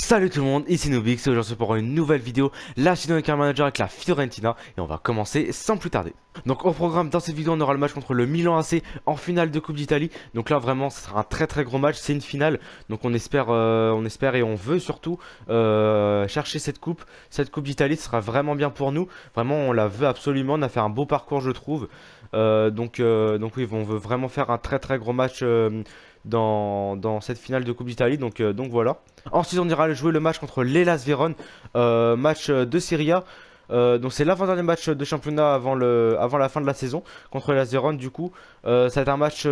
Salut tout le monde, ici Nubix et aujourd'hui pour une nouvelle vidéo, la Chino avec un manager avec la Fiorentina et on va commencer sans plus tarder. Donc au programme dans cette vidéo on aura le match contre le Milan AC en finale de Coupe d'Italie. Donc là vraiment ce sera un très gros match, c'est une finale. Donc on espère et on veut surtout chercher cette coupe d'Italie, ce sera vraiment bien pour nous. Vraiment on la veut absolument, on a fait un beau parcours je trouve. Donc oui on veut vraiment faire un très gros match dans cette finale de Coupe d'Italie. Donc voilà. Ensuite, on ira jouer le match contre l'Hellas Vérone, match de Serie A. Donc c'est l'avant-dernier match de championnat avant la fin de la saison contre l'Hellas Vérone. Du coup, ça va être un match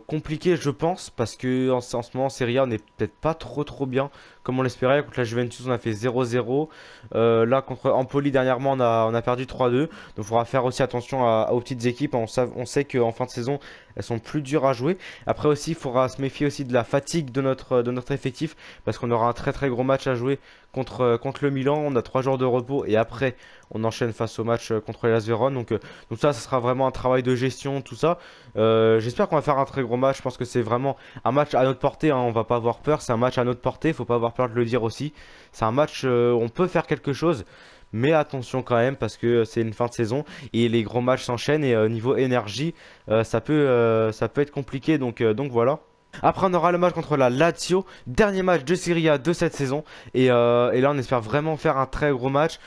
compliqué, je pense, parce que en ce moment, en Serie A, on n'est peut-être pas trop bien comme on l'espérait. Contre la Juventus, on a fait 0-0. Là, contre Empoli, dernièrement, on a perdu 3-2. Donc, il faudra faire aussi attention aux petites équipes. On sait qu'en fin de saison, elles sont plus dures à jouer. Après aussi, il faudra se méfier aussi de la fatigue de notre effectif, parce qu'on aura un très gros match à jouer contre le Milan. On a 3 jours de repos et après, on enchaîne face au match contre l'Hellas Vérone. Donc ça sera vraiment un travail de gestion, tout ça. J'espère qu'on va faire un très gros match. Je pense que c'est vraiment un match à notre portée, hein. On va pas avoir peur. C'est un match à notre portée. Faut pas avoir peur de le dire aussi. C'est un match, on peut faire quelque chose. Mais attention quand même parce que c'est une fin de saison et les gros matchs s'enchaînent et niveau énergie, ça peut être compliqué. Donc voilà. Après, on aura le match contre la Lazio, dernier match de Serie A de cette saison. Et là, on espère vraiment faire un très gros match,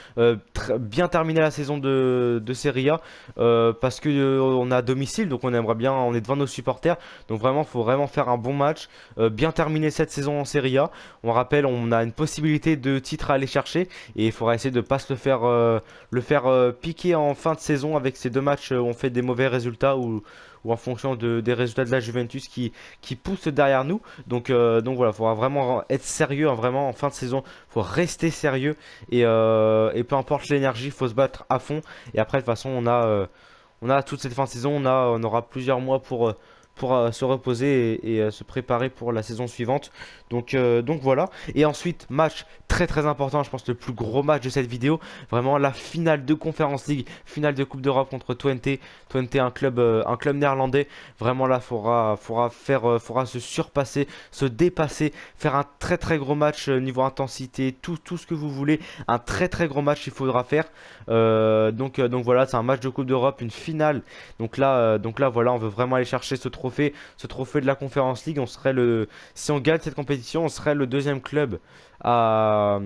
bien terminer la saison de Serie A, parce que on est à domicile, donc on aimerait bien, on est devant nos supporters. Donc vraiment, il faut vraiment faire un bon match, bien terminer cette saison en Serie A. On rappelle, on a une possibilité de titre à aller chercher, et il faudra essayer de ne pas se le faire piquer en fin de saison avec ces deux matchs où on fait des mauvais résultats ou en fonction des résultats de la Juventus qui pousse derrière nous. Donc voilà, il faudra vraiment être sérieux, hein, vraiment en fin de saison, il faut rester sérieux et peu importe l'énergie, il faut se battre à fond. Et après, de toute façon, on a toute cette fin de saison, on aura plusieurs mois pour se reposer et se préparer pour la saison suivante. Donc voilà. Et ensuite, match très important, je pense le plus gros match de cette vidéo, vraiment la finale de Conference League, finale de Coupe d'Europe contre Twente. Twente, un club néerlandais. Vraiment là, faudra se surpasser, se dépasser, faire un très gros match niveau intensité, tout ce que vous voulez. Un très gros match il faudra faire. Donc voilà, c'est un match de Coupe d'Europe, une finale. Donc là, voilà, on veut vraiment aller chercher ce trophée de la Conference League. Si on gagne cette compétition, on serait le deuxième club à,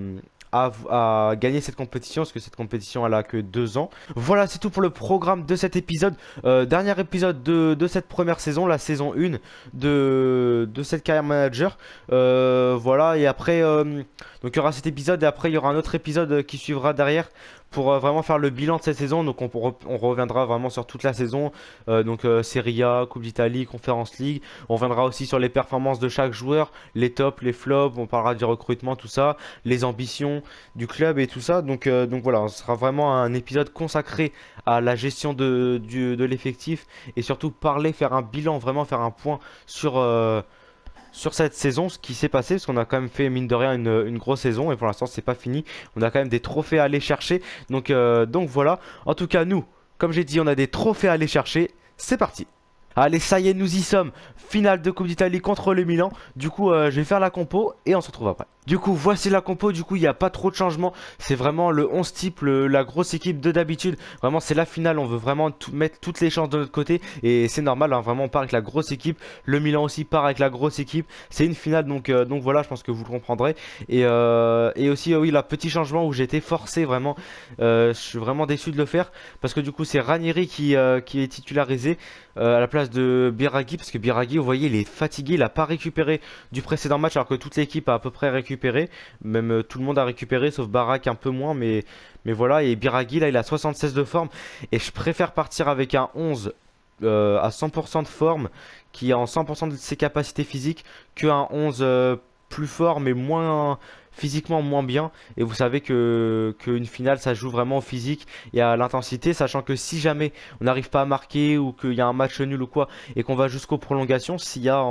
à gagner cette compétition, parce que cette compétition elle a que 2 ans. Voilà, c'est tout pour le programme de cet épisode. Dernier épisode de cette première saison, la saison 1 de cette carrière manager. Voilà, et après, donc il y aura cet épisode, et après il y aura un autre épisode qui suivra derrière pour vraiment faire le bilan de cette saison. Donc on reviendra vraiment sur toute la saison, Serie A, Coupe d'Italie, Conference League. On reviendra aussi sur les performances de chaque joueur, les tops, les flops, on parlera du recrutement, tout ça, les ambitions du club et tout ça. Donc voilà, ce sera vraiment un épisode consacré à la gestion de l'effectif et surtout faire un bilan, vraiment faire un point sur cette saison, ce qui s'est passé, parce qu'on a quand même fait mine de rien une grosse saison et pour l'instant c'est pas fini. On a quand même des trophées à aller chercher. Donc voilà. En tout cas, nous, comme j'ai dit, on a des trophées à aller chercher. C'est parti. Allez, ça y est, nous y sommes. Finale de Coupe d'Italie contre le Milan. Du coup, je vais faire la compo et on se retrouve après. Du coup, voici la compo. Du coup, il n'y a pas trop de changements. C'est vraiment le 11 type, la grosse équipe de d'habitude. Vraiment, c'est la finale. On veut vraiment mettre toutes les chances de notre côté. Et c'est normal, hein, vraiment, on part avec la grosse équipe. Le Milan aussi part avec la grosse équipe. C'est une finale, donc voilà, je pense que vous le comprendrez. Et aussi, oui, là, petit changement où j'ai été forcé, vraiment. Je suis vraiment déçu de le faire. Parce que du coup, c'est Ranieri qui est titularisé à la place de Biraghi. Parce que Biraghi, vous voyez, il est fatigué. Il n'a pas récupéré du précédent match alors que toute l'équipe a à peu près récupéré. Même tout le monde a récupéré sauf Barak un peu moins. Mais voilà, et Biraghi là il a 76 de forme. Et je préfère partir avec un 11 à 100% de forme qui a en 100% de ses capacités physiques qu'un 11 plus fort mais moins physiquement moins bien. Et vous savez que qu'une finale ça joue vraiment au physique et à l'intensité, sachant que si jamais on n'arrive pas à marquer ou qu'il y a un match nul ou quoi et qu'on va jusqu'aux prolongations, s'il y a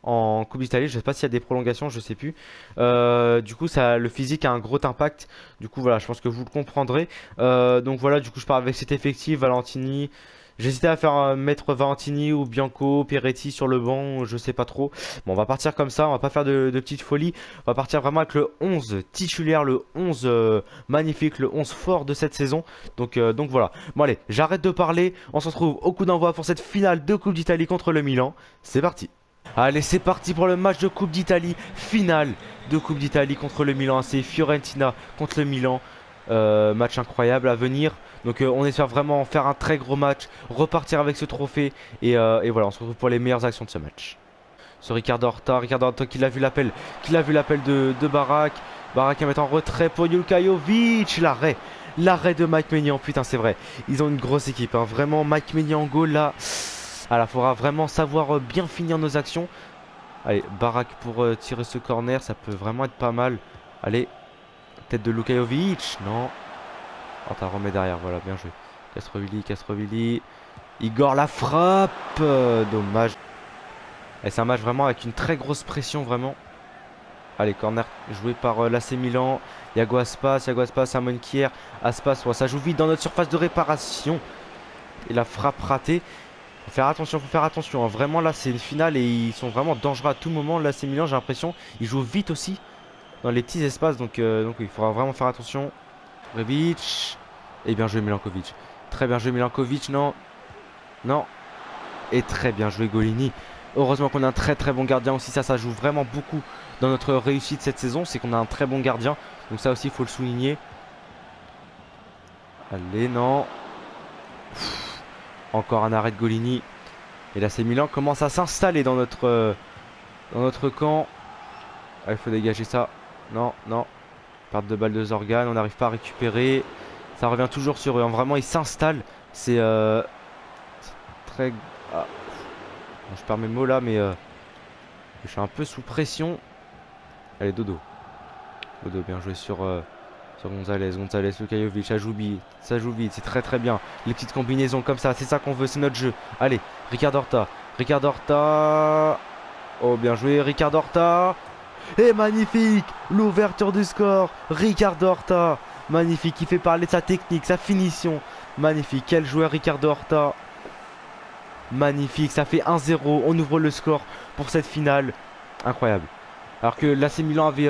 en Coupe d'Italie, je sais pas s'il y a des prolongations, je sais plus. Du coup, le physique a un gros impact. Du coup, voilà, je pense que vous le comprendrez. Donc voilà, du coup, je pars avec cet effectif, Valentini, J'hésitais à faire mettre Valentini ou Bianco, Peretti sur le banc, je sais pas trop. Bon, on va partir comme ça, on va pas faire de petites folies. On va partir vraiment avec le 11 titulaire, le 11 magnifique, le 11 fort de cette saison. Donc voilà. Bon allez, j'arrête de parler. On se retrouve au coup d'envoi pour cette finale de Coupe d'Italie contre le Milan. C'est parti. Allez, c'est parti pour le match de Coupe d'Italie. Finale de Coupe d'Italie contre le Milan. C'est Fiorentina contre le Milan. Match incroyable à venir. Donc on espère vraiment faire un très gros match, repartir avec ce trophée et voilà, on se retrouve pour les meilleures actions de ce match. Ce Ricardo Horta qui l'a vu l'appel, de Barak. Barak à mettre en retrait pour Julka Jovic, l'arrêt de Mike Maignan, putain c'est vrai. Ils ont une grosse équipe, hein. Vraiment Mike Maignan en goal là. Ah là, faudra vraiment savoir bien finir nos actions. Allez, Barak pour tirer ce corner, ça peut vraiment être pas mal. Allez, tête de Luka Jovic, non. Oh, t'as remis derrière, voilà, bien joué. Castrovilli. Igor la frappe. Dommage. Et c'est un match vraiment avec une très grosse pression, vraiment. Allez, corner joué par l'AC Milan. Yago Aspas, Simon Kier. Aspas, ouais, ça joue vite dans notre surface de réparation. Et la frappe ratée. Faut faire attention, hein. Vraiment, là, c'est une finale et ils sont vraiment dangereux à tout moment. L'AC Milan, j'ai l'impression. Ils jouent vite aussi dans les petits espaces. Donc il faudra vraiment faire attention. Rebic. Et bien joué Milankovic. Très bien joué Milankovic. Non. Et très bien joué Golini. Heureusement qu'on a un très très bon gardien aussi. Ça joue vraiment beaucoup dans notre réussite cette saison. C'est qu'on a un très bon gardien. Donc ça aussi il faut le souligner. Allez, non. Encore un arrêt de Golini. Et là c'est Milan commence à s'installer dans notre camp. Ah, il faut dégager ça. Non. Perte de balle de Zorgan. On n'arrive pas à récupérer. Ça revient toujours sur eux, hein. Vraiment ils s'installent. C'est très... Ah. Je perds mes mots là, mais je suis un peu sous pression. Allez, Dodo, bien joué sur Gonzalez, Luka Jovic, ça joue vite, c'est très très bien. Les petites combinaisons comme ça, c'est ça qu'on veut, c'est notre jeu. Allez, Ricardo Horta. Oh, bien joué, Ricardo Horta. Et magnifique, l'ouverture du score, Ricardo Horta. Magnifique, il fait parler de sa technique, sa finition. Magnifique, quel joueur Ricardo Horta. Magnifique, ça fait 1-0. On ouvre le score pour cette finale. Incroyable. Alors que l'AC Milan avait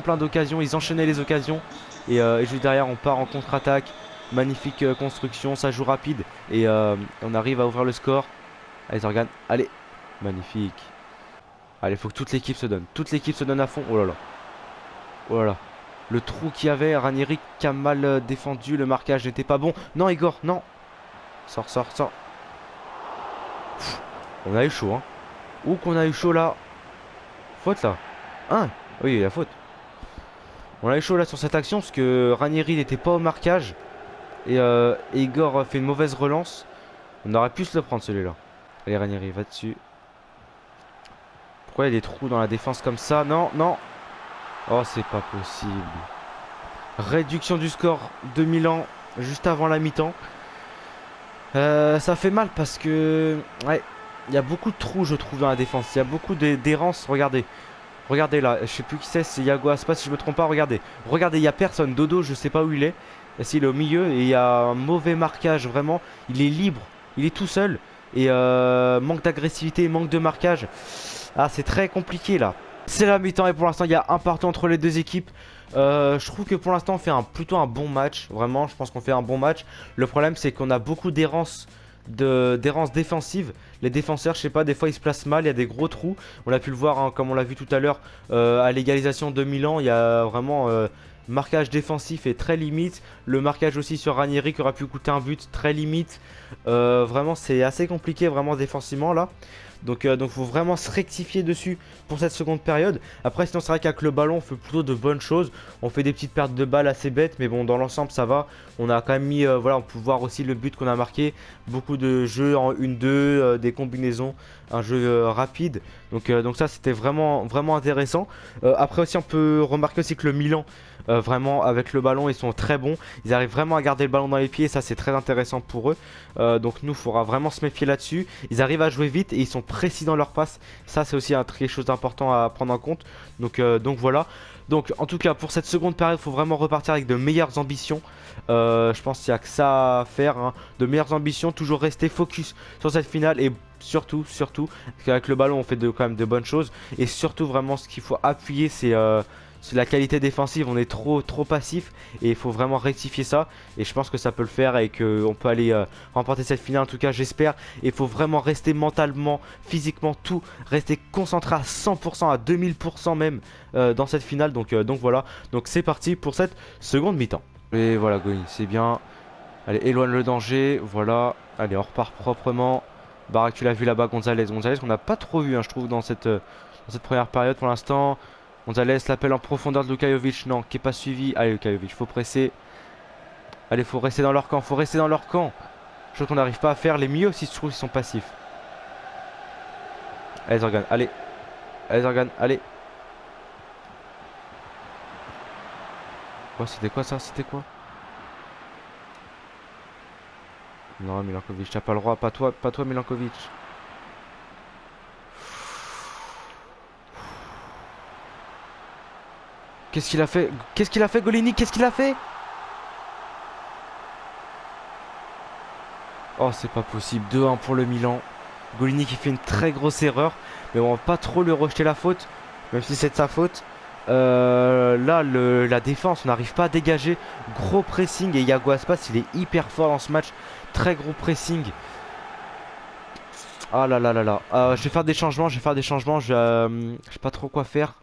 plein d'occasions. Ils enchaînaient les occasions. Et juste derrière, on part en contre-attaque. Magnifique construction, ça joue rapide. Et on arrive à ouvrir le score. Allez, Zorgan, allez. Magnifique. Allez, il faut que toute l'équipe se donne. Toute l'équipe se donne à fond. Oh là là. Oh là là. Le trou qu'il y avait, Ranieri qui a mal défendu. Le marquage n'était pas bon. Non, Igor, non. Sors. On a eu chaud, hein. Ou qu'on a eu chaud là. Faute là. Hein. Oui, la faute. On a eu chaud là sur cette action parce que Ranieri n'était pas au marquage. Et Igor fait une mauvaise relance. On aurait pu se le prendre celui-là. Allez, Ranieri, va dessus. Pourquoi il y a des trous dans la défense comme ça? Non. Oh, c'est pas possible. Réduction du score de Milan juste avant la mi-temps. Ça fait mal parce que... Ouais, il y a beaucoup de trous, je trouve, dans la défense. Il y a beaucoup d'errance. Regardez là. Je sais plus qui c'est Yago Aspas si je me trompe pas. Regardez, il y a personne. Dodo, je sais pas où il est. S'il est au milieu et il y a un mauvais marquage, vraiment. Il est libre. Il est tout seul. Et manque d'agressivité, manque de marquage. Ah, c'est très compliqué là. C'est la mi-temps et pour l'instant il y a un partout entre les deux équipes. Je trouve que pour l'instant on fait plutôt un bon match. Vraiment, je pense qu'on fait un bon match. Le problème c'est qu'on a beaucoup d'errance défensive. Les défenseurs, je sais pas, des fois ils se placent mal, il y a des gros trous. On a pu le voir, hein, comme on l'a vu tout à l'heure à l'égalisation de Milan. Il y a vraiment marquage défensif est très limite. Le marquage aussi sur Ranieri qui aurait pu coûter un but, très limite. Vraiment c'est assez compliqué vraiment défensivement là. Donc faut vraiment se rectifier dessus pour cette seconde période. Après sinon c'est vrai qu'avec le ballon on fait plutôt de bonnes choses. On fait des petites pertes de balles assez bêtes, mais bon dans l'ensemble ça va. On a quand même mis, voilà, on peut voir aussi le but qu'on a marqué. Beaucoup de jeux en 1-2, des combinaisons. un jeu rapide. Donc ça c'était vraiment intéressant. Après aussi on peut remarquer aussi que le Milan, vraiment avec le ballon ils sont très bons. Ils arrivent vraiment à garder le ballon dans les pieds et ça c'est très intéressant pour eux. Donc nous il faudra vraiment se méfier là-dessus. Ils arrivent à jouer vite et ils sont précis dans leur passe. Ça c'est aussi quelque chose d'important à prendre en compte. Donc voilà. Donc en tout cas pour cette seconde période il faut vraiment repartir avec de meilleures ambitions. Je pense qu'il n'y a que ça à faire, hein. De meilleures ambitions, toujours rester focus sur cette finale et surtout, parce qu'avec le ballon on fait quand même de bonnes choses. Et surtout vraiment ce qu'il faut appuyer c'est la qualité défensive. On est trop passif et il faut vraiment rectifier ça. Et je pense que ça peut le faire et qu'on peut aller remporter cette finale. En tout cas j'espère. Et il faut vraiment rester mentalement, physiquement, tout. Rester concentré à 100%, à 2000% même dans cette finale. Donc voilà. Donc c'est parti pour cette seconde mi-temps. Et voilà Goni, c'est bien. Allez, éloigne le danger. Voilà. Allez, on repart proprement. Barak, tu l'as vu là-bas, Gonzalez. Gonzalez qu'on n'a pas trop vu, hein, je trouve, dans cette première période pour l'instant. Gonzalez l'appelle en profondeur de Lukajovic. Non, qui n'est pas suivi. Allez, Lukajovic, faut presser. Allez, faut rester dans leur camp. Faut rester dans leur camp. Chose qu'on n'arrive pas à faire. Les milieux aussi, je trouve, ils sont passifs. Allez, Zorgan, allez. Allez, Zorgan, allez. Quoi, c'était quoi ça? C'était quoi? Non, Milankovic, t'as pas le droit. Pas toi, Milankovic. Qu'est-ce qu'il a fait? Qu'est-ce qu'il a fait, Golini? Qu'est-ce qu'il a fait? Oh, c'est pas possible. 2-1 pour le Milan. Golini qui fait une très grosse erreur. Mais on va pas trop lui rejeter la faute. Même si c'est de sa faute. Là, la défense, on n'arrive pas à dégager. Gros pressing. Et Iago Aspas, il est hyper fort dans ce match. Très gros pressing. Ah là là là là. Je vais faire des changements. Je sais pas trop quoi faire.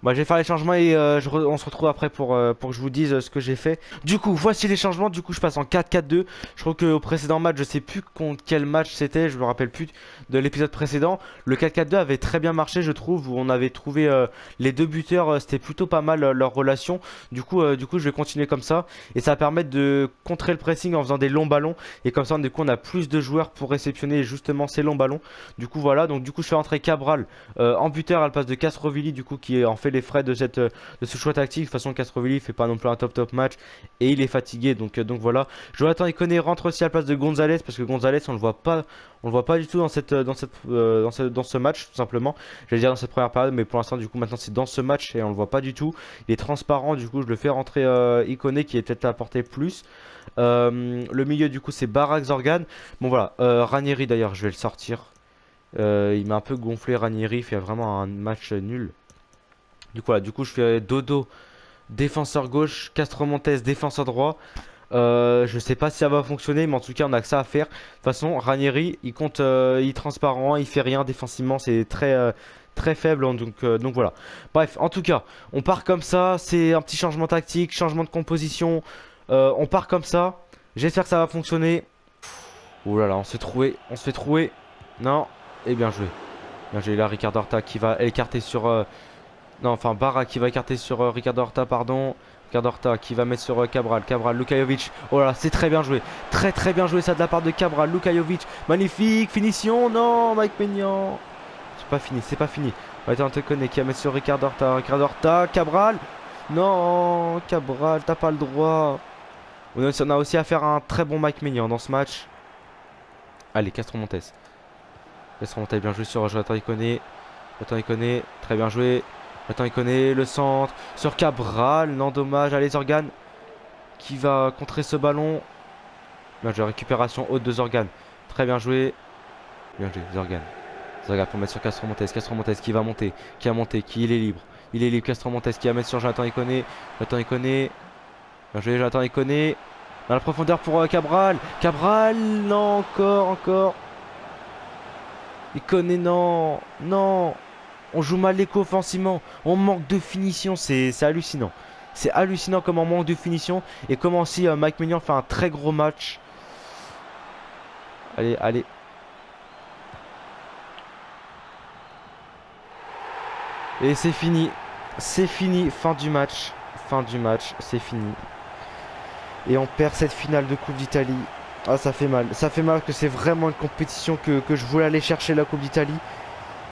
Bah, je vais faire les changements et on se retrouve après pour que je vous dise ce que j'ai fait. Du coup, voici les changements. Du coup, je passe en 4-4-2. Je trouve qu'au précédent match, je sais plus contre quel match c'était. Je me rappelle plus de l'épisode précédent. Le 4-4-2 avait très bien marché, je trouve. Où on avait trouvé les deux buteurs. C'était plutôt pas mal leur relation. Du coup, je vais continuer comme ça. Et ça va permettre de contrer le pressing en faisant des longs ballons. Et comme ça, du coup, on a plus de joueurs pour réceptionner justement ces longs ballons. Du coup, voilà. Donc, du coup, je fais entrer Cabral en buteur à la place de Castrovilli. Du coup, qui est en fait les frais de ce choix tactique. De toute façon, Castrovilli fait pas non plus un top match et il est fatigué. Donc voilà. Jonathan Iconé rentre aussi à la place de Gonzalez parce que Gonzalez on le voit pas du tout dans ce match tout simplement. J'allais dire dans cette première période, mais pour l'instant du coup maintenant c'est dans ce match et on le voit pas du tout. Il est transparent. Du coup je le fais rentrer Iconé qui est peut-être à apporter plus. Le milieu du coup c'est Barak Zorgan. Bon voilà. Ranieri d'ailleurs je vais le sortir. Il m'a un peu gonflé Ranieri. Il fait vraiment un match nul. Du coup je fais Dodo défenseur gauche, Castromontes défenseur droit. Je sais pas si ça va fonctionner, mais en tout cas on a que ça à faire. De toute façon Ranieri il compte, il est transparent, il fait rien défensivement, c'est très faible, hein, donc voilà. Bref, en tout cas on part comme ça, c'est un petit changement tactique, changement de composition. On part comme ça, j'espère que ça va fonctionner. Oh là là, on se fait trouer. Non, et bien joué. Bien joué là, Ricardo Horta qui va écarter sur non, enfin Barra qui va écarter sur Ricardo Horta, pardon. Ricardo Horta qui va mettre sur Cabral. Cabral, Lukajovic. Oh là là, c'est très bien joué. Très bien joué ça de la part de Cabral. Lukajovic, magnifique finition. Non, Mike Maignan. C'est pas fini. Attends, on te connaît qui va mettre sur Ricardo Horta. Ricardo Horta, Cabral. Non, Cabral, t'as pas le droit. On a aussi à faire un très bon Mike Maignan dans ce match. Allez, Castromontes. Castromontes, bien joué sur Jonathan Iconé. Jonathan Iconé, très bien joué. Attends, il connaît le centre sur Cabral. Non, dommage. Allez, Zorgan qui va contrer ce ballon. Bien joué, récupération haute de Zorgan. Très bien joué. Bien joué, Zorgan. Zorgan pour mettre sur Castromontes. Castromontes qui va monter. Qui a monté. Qui il est libre. Il est libre. Castromontes qui va mettre sur Jonathan Iconé. Jonathan Iconé. Bien joué, Jonathan Iconé. Dans la profondeur pour Cabral. Cabral. Non, encore. Iconé, non. Non. On joue mal l'écho offensivement. On manque de finition. C'est hallucinant. C'est hallucinant comment on manque de finition. Et comment si Mike Maignan fait un très gros match. Allez. Et c'est fini. C'est fini. Fin du match. C'est fini. Et on perd cette finale de Coupe d'Italie. Ah, ça fait mal. Ça fait mal parce que c'est vraiment une compétition que je voulais aller chercher la Coupe d'Italie.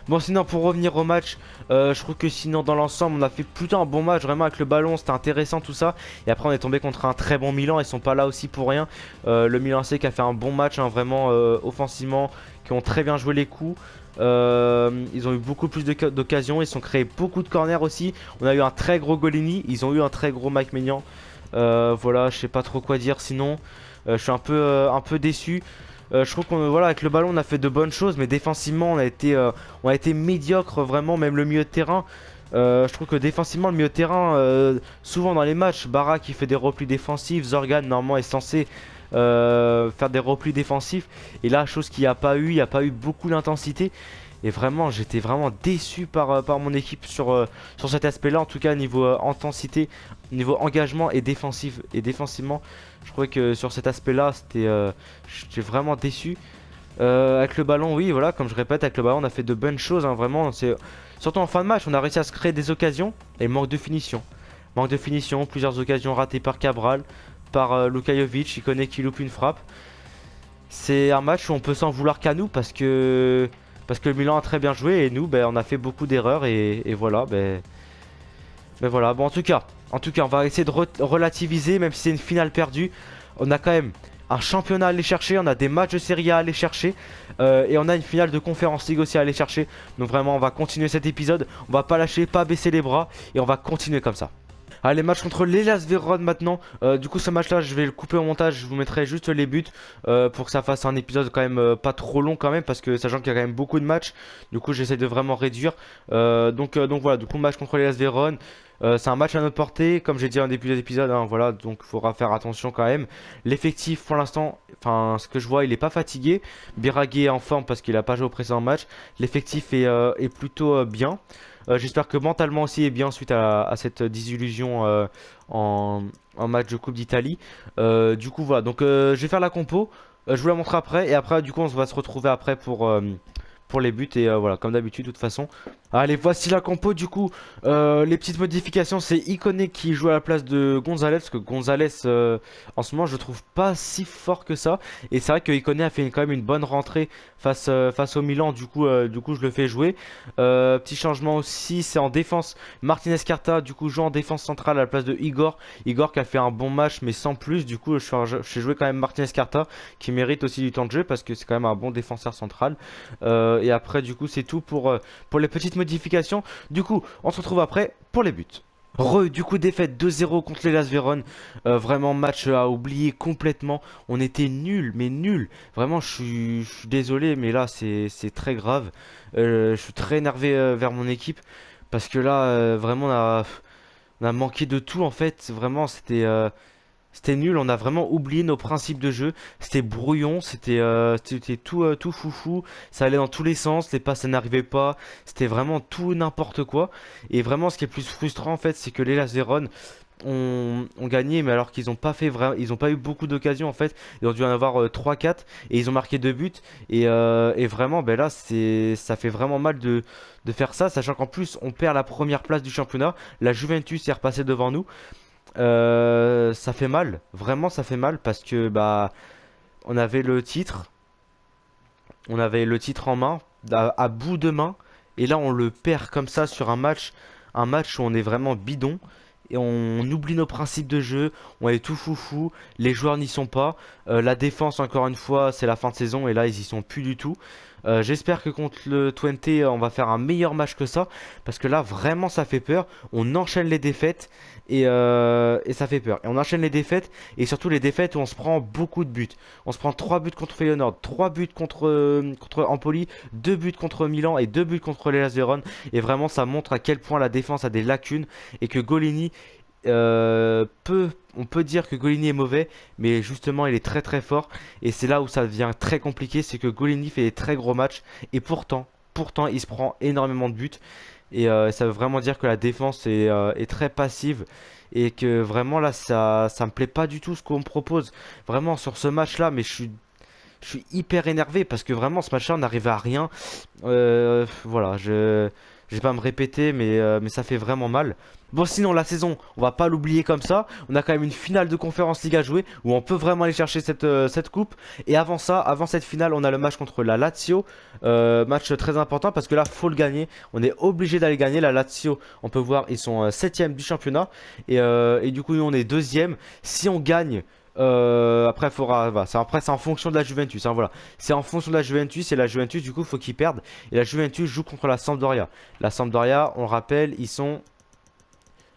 Bon, sinon, pour revenir au match, je trouve que sinon, dans l'ensemble, on a fait plutôt un bon match. Vraiment, avec le ballon, c'était intéressant tout ça. Et après, on est tombé contre un très bon Milan. Ils sont pas là aussi pour rien. Le Milan AC qui a fait un bon match, hein, vraiment offensivement, qui ont très bien joué les coups. Ils ont eu beaucoup plus d'occasions. Ils se sont créés beaucoup de corners aussi. On a eu un très gros Golini. Ils ont eu un très gros Mike Maignan. Voilà, je sais pas trop quoi dire sinon. Je suis un peu déçu. Je trouve qu'on voilà, avec le ballon on a fait de bonnes choses, mais défensivement on a été médiocre vraiment, même le milieu de terrain. Je trouve que défensivement le milieu de terrain, souvent dans les matchs, Barra qui fait des replis défensifs, Zorgan normalement est censé faire des replis défensifs, et là chose qu'il n'y a pas eu, il n'y a pas eu beaucoup d'intensité. Et vraiment, j'étais vraiment déçu par mon équipe sur cet aspect-là, en tout cas niveau intensité, niveau engagement et défensif. Et défensivement, je trouvais que sur cet aspect-là, j'étais vraiment déçu. Avec le ballon, oui, voilà, comme je répète, avec le ballon, on a fait de bonnes choses, hein, vraiment. Surtout en fin de match, on a réussi à se créer des occasions et manque de finition. Manque de finition, plusieurs occasions ratées par Cabral, par Lukajovic, il connaît qui loupe une frappe. C'est un match où on peut s'en vouloir qu'à nous parce que le Milan a très bien joué et nous, ben, on a fait beaucoup d'erreurs et voilà, ben voilà. Bon, en tout cas, on va essayer de relativiser, même si c'est une finale perdue. On a quand même un championnat à aller chercher, on a des matchs de Serie A à aller chercher et on a une finale de Conference League aussi à aller chercher. Donc vraiment, on va continuer cet épisode, on va pas lâcher, pas baisser les bras et on va continuer comme ça. Allez, match contre l'Hellas Vérone maintenant. Du coup, ce match-là, je vais le couper au montage. Je vous mettrai juste les buts pour que ça fasse un épisode quand même pas trop long quand même, parce que sachant qu'il y a quand même beaucoup de matchs. Du coup, j'essaie de vraiment réduire. Donc voilà, du coup, match contre l'Hellas Vérone. C'est un match à notre portée, comme j'ai dit en début d'épisode, hein, voilà, donc il faudra faire attention quand même. L'effectif pour l'instant, enfin ce que je vois, il est pas fatigué. Biraghi est en forme parce qu'il a pas joué au précédent match. L'effectif est plutôt bien. J'espère que mentalement aussi est bien suite à cette désillusion en, en match de Coupe d'Italie. Du coup voilà, donc je vais faire la compo, je vous la montre après et après du coup on va se retrouver après pour les buts et voilà comme d'habitude de toute façon. Allez, voici la compo du coup. Les petites modifications, c'est Ikoné qui joue à la place de Gonzalez parce que Gonzalez en ce moment je le trouve pas si fort que ça et c'est vrai que Ikoné a fait quand même une bonne rentrée face au Milan, du coup je le fais jouer. Petit changement aussi, c'est en défense. Martinez Carta du coup joue en défense centrale à la place de Igor. Igor qui a fait un bon match mais sans plus, du coup je fais jouer quand même Martinez Carta qui mérite aussi du temps de jeu parce que c'est quand même un bon défenseur central. Et après du coup c'est tout pour les petites modifications. Du coup, on se retrouve après pour les buts. Du coup, défaite 2-0 contre les Las Vérone. Vraiment, match à oublier complètement. On était nuls, mais nuls. Vraiment, je suis désolé, mais là, c'est très grave. Je suis très énervé vers mon équipe. Parce que là, vraiment, on a manqué de tout, en fait. Vraiment, c'était nul, on a vraiment oublié nos principes de jeu. C'était brouillon, c'était tout foufou. Ça allait dans tous les sens, les passes ça n'arrivait pas. C'était vraiment tout n'importe quoi. Et vraiment, ce qui est plus frustrant en fait, c'est que les Las Véron ont gagné, mais alors qu'ils n'ont pas fait ils ont pas eu beaucoup d'occasions en fait. Ils ont dû en avoir 3-4 et ils ont marqué 2 buts. Et vraiment, ben là, ça fait vraiment mal de faire ça, sachant qu'en plus, on perd la première place du championnat. La Juventus est repassée devant nous. Ça fait mal, vraiment ça fait mal parce que bah on avait le titre, on avait le titre en main, à bout de main, et là on le perd comme ça sur un match où on est vraiment bidon. Et on oublie nos principes de jeu, on est tout foufou, les joueurs n'y sont pas. La défense, encore une fois, c'est la fin de saison et là ils y sont plus du tout. J'espère que contre le Twente, on va faire un meilleur match que ça. Parce que là, vraiment, ça fait peur. On enchaîne les défaites et ça fait peur. Et on enchaîne les défaites et surtout les défaites où on se prend beaucoup de buts. On se prend 3 buts contre Feyenoord, 3 buts contre Empoli, 2 buts contre Milan et 2 buts contre l'Hellas Vérone. Et vraiment, ça montre à quel point la défense a des lacunes et que Golini on peut dire que Golini est mauvais, mais justement il est très très fort. Et c'est là où ça devient très compliqué, c'est que Golini fait des très gros matchs et pourtant il se prend énormément de buts. Et ça veut vraiment dire que la défense est très passive et que vraiment là ça me plaît pas du tout ce qu'on me propose. Vraiment sur ce match-là, mais je suis hyper énervé parce que vraiment ce match-là on n'arrive à rien. Voilà, Je vais pas me répéter, mais ça fait vraiment mal. Bon, sinon, la saison, on va pas l'oublier comme ça. On a quand même une finale de Conference League à jouer où on peut vraiment aller chercher cette coupe. Et avant ça, avant cette finale, on a le match contre la Lazio. Match très important parce que là, faut le gagner. On est obligé d'aller gagner. La Lazio, on peut voir, ils sont 7e du championnat. Et du coup, nous, on est 2e. Si on gagne. Après, voilà, après, c'est en fonction de la Juventus. Hein, voilà. C'est en fonction de la Juventus. Et la Juventus, du coup, faut qu'ils perdent. Et la Juventus joue contre la Sampdoria. La Sampdoria, on le rappelle, ils sont.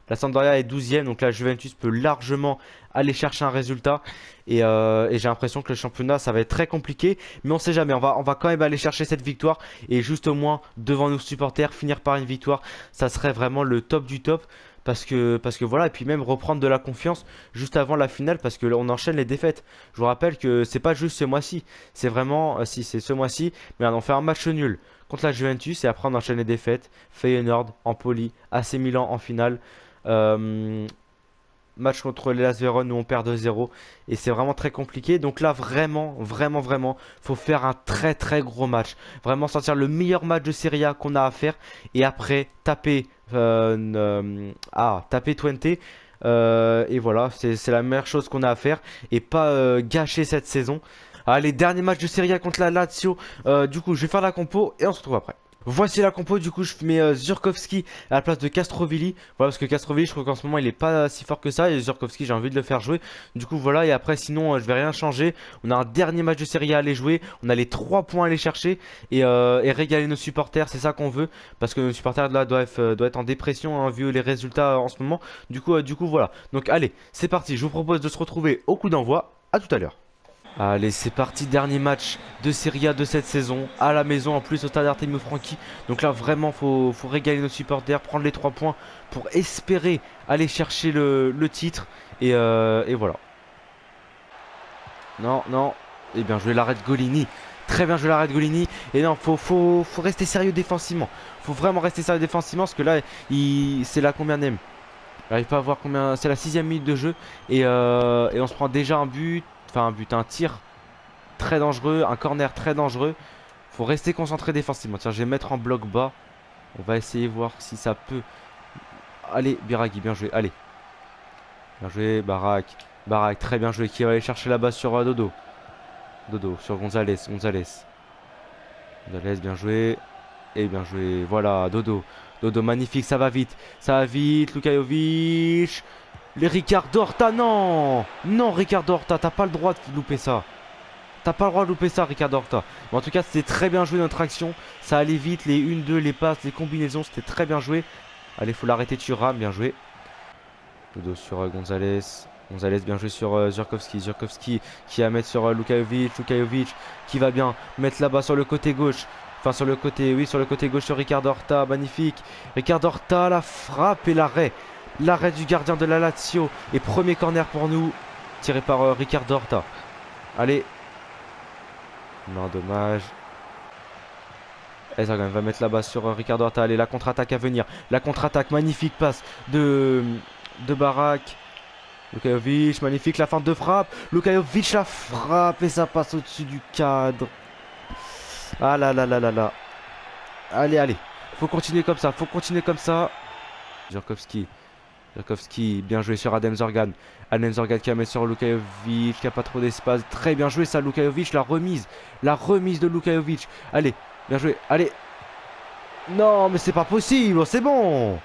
La Sampdoria est 12e, donc la Juventus peut largement aller chercher un résultat. Et j'ai l'impression que le championnat, ça va être très compliqué. Mais on sait jamais, on va quand même aller chercher cette victoire. Et juste au moins, devant nos supporters, finir par une victoire, ça serait vraiment le top du top. Parce que voilà, et puis même reprendre de la confiance juste avant la finale, parce que là, on enchaîne les défaites. Je vous rappelle que c'est pas juste ce mois-ci, c'est vraiment, si c'est ce mois-ci, mais on fait un match nul contre la Juventus et après on enchaîne les défaites. Feyenoord, Empoli, AC Milan en finale. Euh, Match contre les Las Véron où on perd 2-0 et c'est vraiment très compliqué. Donc là vraiment, vraiment, vraiment, faut faire un très très gros match. Vraiment sortir le meilleur match de Serie A qu'on a à faire et après taper taper 20. Et voilà, c'est la meilleure chose qu'on a à faire et pas gâcher cette saison. Allez, dernier match de Serie A contre la Lazio. Du coup, je vais faire la compo et on se retrouve après. Voici la compo, du coup je mets Zurkowski à la place de Castrovilli. Voilà, parce que Castrovilli, je trouve qu'en ce moment il est pas si fort que ça. Et Zurkowski, j'ai envie de le faire jouer. Du coup voilà, et après sinon je vais rien changer. On a un dernier match de Serie A à aller jouer. On a les 3 points à aller chercher et régaler nos supporters. C'est ça qu'on veut. Parce que nos supporters là doivent être en dépression hein, vu les résultats en ce moment. Du coup voilà. Donc allez, c'est parti. Je vous propose de se retrouver au coup d'envoi. À tout à l'heure. Allez, c'est parti, dernier match de Serie A de cette saison, à la maison en plus au stade Artemio Franchi. Donc là vraiment faut régaler nos supporters, prendre les 3 points pour espérer aller chercher le titre. Et voilà. Non, non, et bien joué l'arrêt de Golini. Très bien joué l'arrêt de Golini. Et non, faut rester sérieux défensivement. Faut vraiment rester sérieux défensivement parce que là, c'est la combien même. J'arrive pas à voir combien. C'est la 6e minute de jeu. Et on se prend déjà un but. Enfin un but, un tir très dangereux, un corner très dangereux. Faut rester concentré défensivement. Tiens, je vais mettre en bloc bas. On va essayer de voir si ça peut. Allez, Biraghi, bien joué. Allez. Bien joué, Barak. Barak, très bien joué. Qui va aller chercher là-bas sur Dodo. Dodo, sur Gonzalez. Gonzalez, bien joué. Et bien joué. Voilà, Dodo. Dodo, magnifique, ça va vite. Ça va vite, Luka Jovic. Les Ricardo Horta, non. Non, Ricardo Horta, t'as pas le droit de louper ça. T'as pas le droit de louper ça, Ricardo Horta. Mais en tout cas, c'était très bien joué notre action. Ça allait vite, les 1-2, les passes, les combinaisons, c'était très bien joué. Allez, faut l'arrêter, Thuram, bien joué. Dodo sur Gonzalez. Gonzalez, bien joué sur Zurkowski. Zurkowski qui va mettre sur Luka Jovic. Luka Jovic qui va bien mettre là-bas sur le côté gauche. Enfin, sur le côté, oui, sur le côté gauche sur Ricardo Horta. Magnifique. Ricardo Horta, la frappe et l'arrêt. L'arrêt du gardien de la Lazio. Et premier corner pour nous. Tiré par Ricardo Horta. Allez. Non, dommage. Ezergan va mettre là-bas sur Ricardo Horta. Allez, la contre-attaque à venir. La contre-attaque, magnifique passe de Barak. Luka Jovic, magnifique la feinte de frappe. Luka Jovic la frappe et ça passe au-dessus du cadre. Ah là là là là là. Allez, allez. Faut continuer comme ça. Faut continuer comme ça. Zurkowski. Zurkowski, bien joué sur Adem Zorgan. Adem Zorgan qui a mis sur Luka Jovic, qui a pas trop d'espace. Très bien joué ça, Luka Jovic. La remise. La remise de Luka Jovic. Allez, bien joué. Allez. Non, mais c'est pas possible. C'est bon.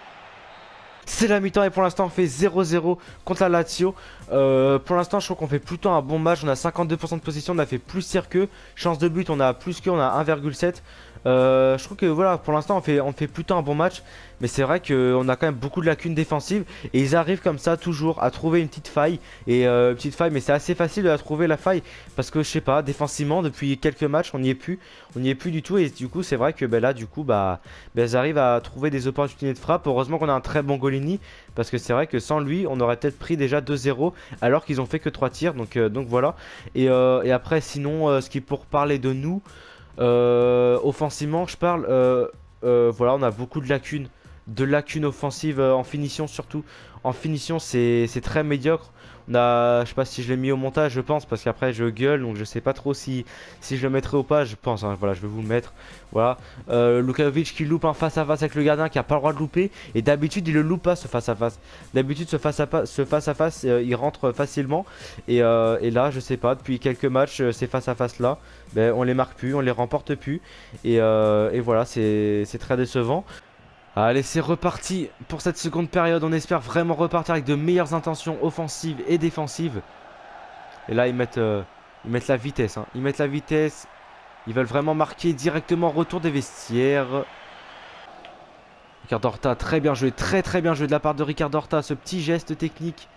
C'est la mi-temps et pour l'instant on fait 0-0 contre la Lazio. Pour l'instant je trouve qu'on fait plutôt un bon match. On a 52% de possession, on a fait plus tir qu'eux. Chance de but on a plus qu'eux, on a 1,7. Je trouve que voilà, pour l'instant on fait plutôt un bon match. Mais c'est vrai qu'on a quand même beaucoup de lacunes défensives. Et ils arrivent comme ça toujours à trouver une petite faille. Mais c'est assez facile de la trouver la faille. Parce que je sais pas, défensivement depuis quelques matchs on n'y est plus. On n'y est plus du tout. Et du coup c'est vrai que là du coup ils arrivent à trouver des opportunités de frappe. Heureusement qu'on a un très bon Golini. Parce que c'est vrai que sans lui on aurait peut-être pris déjà 2-0. Alors qu'ils ont fait que 3 tirs. Donc voilà. Et après sinon ce qui est pour parler de nous. Offensivement je parle. Voilà, on a beaucoup de lacunes de lacunes offensives en finition surtout. En finition, c'est très médiocre. Je sais pas si je l'ai mis au montage, je pense, parce qu'après je gueule, donc je sais pas trop si je le mettrai ou pas. Je pense, hein, voilà, je vais vous le mettre. Voilà. Lukajovic qui loupe un face à face avec le gardien qui a pas le droit de louper. Et d'habitude, il le loupe pas ce face à face. D'habitude, ce face à face, il rentre facilement. Et là, je sais pas, depuis quelques matchs, ces face à face là, ben, on les marque plus, on les remporte plus. Et voilà, c'est très décevant. Allez, c'est reparti pour cette seconde période. On espère vraiment repartir avec de meilleures intentions offensives et défensives. Et là, ils mettent la vitesse, hein. Ils mettent la vitesse. Ils veulent vraiment marquer directement retour des vestiaires. Ricardo Horta, très bien joué. Très très bien joué de la part de Ricardo Horta. Ce petit geste technique.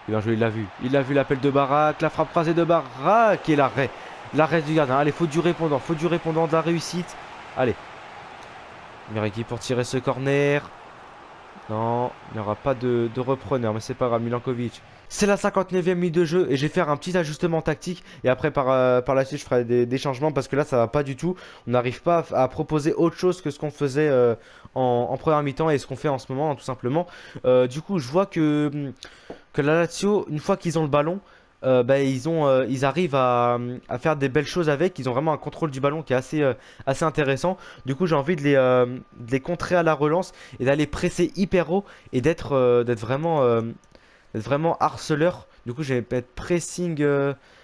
Bien joué, il l'a vu. Il a vu l'appel de Barak. La frappe croisée de Barak. Et l'arrêt. L'arrêt du gardien. Allez, faut du répondant. Faut du répondant de la réussite. Allez. Meilleure équipe pour tirer ce corner. Non, il n'y aura pas de repreneur, mais c'est pas grave, Milankovic. C'est la 59e minute de jeu et je vais faire un petit ajustement tactique. Et après, par la suite, je ferai des changements parce que là, ça va pas du tout. On n'arrive pas à proposer autre chose que ce qu'on faisait en première mi-temps et ce qu'on fait en ce moment, hein, tout simplement. Du coup, je vois que la Lazio, une fois qu'ils ont le ballon, bah, ils arrivent à faire des belles choses avec. Ils ont vraiment un contrôle du ballon qui est assez intéressant. Du coup, j'ai envie de les contrer à la relance et d'aller presser hyper haut et d'être vraiment harceleur. Du coup, je vais mettre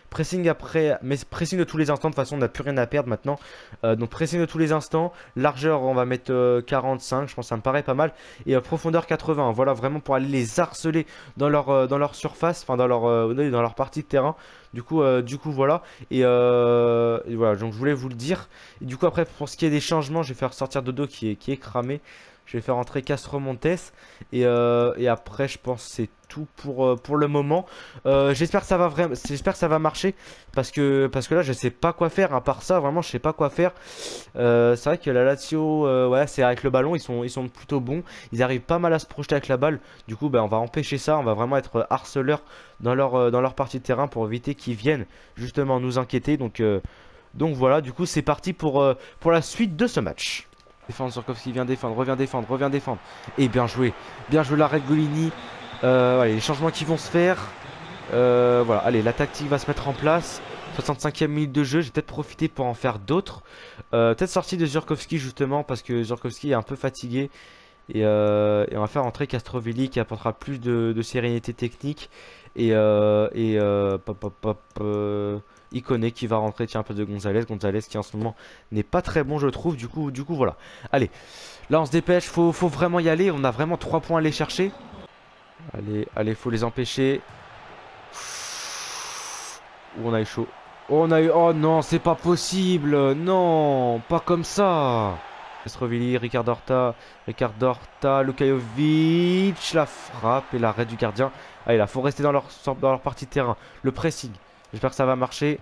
pressing après, mais pressing de tous les instants. De toute façon, on n'a plus rien à perdre maintenant. Donc, pressing de tous les instants. Largeur, on va mettre 45. Je pense que ça me paraît pas mal. Et profondeur 80. Voilà, vraiment pour aller les harceler dans leur surface, enfin dans leur partie de terrain. Du coup, voilà. Et voilà, donc je voulais vous le dire. Et du coup, après, pour ce qui est des changements, je vais faire sortir Dodo qui est cramé. Je vais faire entrer Castro Montes. Et après, je pense que c'est tout pour le moment. J'espère que ça va vraiment, j'espère que ça va marcher. Parce que là, je sais pas quoi faire. À part ça, vraiment, je sais pas quoi faire. C'est vrai que la Lazio, ouais, c'est avec le ballon, ils sont plutôt bons. Ils arrivent pas mal à se projeter avec la balle. Du coup, ben, on va empêcher ça. On va vraiment être harceleurs dans leur partie de terrain pour éviter qu'ils viennent justement nous inquiéter. Donc voilà, du coup, c'est parti pour la suite de ce match. Défendre, Surkowski vient défendre, revient défendre, revient défendre. Et bien joué l'arrêt de Golini. Allez, les changements qui vont se faire. Voilà, allez, la tactique va se mettre en place. 65e minute de jeu, j'ai peut-être profité pour en faire d'autres. Peut-être sortie de Zurkowski justement parce que Zurkowski est un peu fatigué. Et on va faire entrer Castrovilli qui apportera plus de sérénité technique. Pop, pop, pop, Iconé qui va rentrer, tiens, un peu de Gonzalez. Gonzalez qui en ce moment n'est pas très bon, je trouve. Du coup, voilà. Allez, là on se dépêche, faut vraiment y aller. On a vraiment 3 points à aller chercher. Allez, faut les empêcher. On a eu chaud. Oh non, c'est pas possible. Non, pas comme ça. Castrovilli, Ricardo Horta, Lukajovic, la frappe et l'arrêt du gardien. Allez là, faut rester dans leur partie de terrain. Le pressing, j'espère que ça va marcher.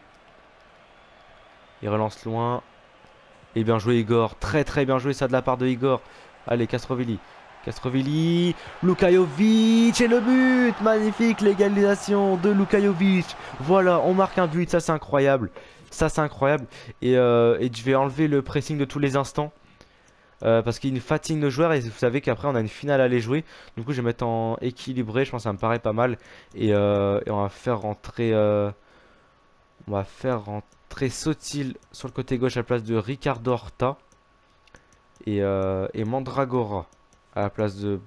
Il relance loin. Et bien joué Igor, très très bien joué ça de la part de Igor. Allez, Castrovilli, Lukajovic et le but. Magnifique, l'égalisation de Lukajovic. Voilà, on marque un but, ça c'est incroyable. Ça c'est incroyable. Et je vais enlever le pressing de tous les instants. Parce qu'il fatigue nos joueurs et vous savez qu'après on a une finale à aller jouer. Du coup je vais mettre en équilibré, je pense que ça me paraît pas mal. Et on va faire rentrer Sotil sur le côté gauche à la place de Ricardo Horta. Et Mandragora à la place de...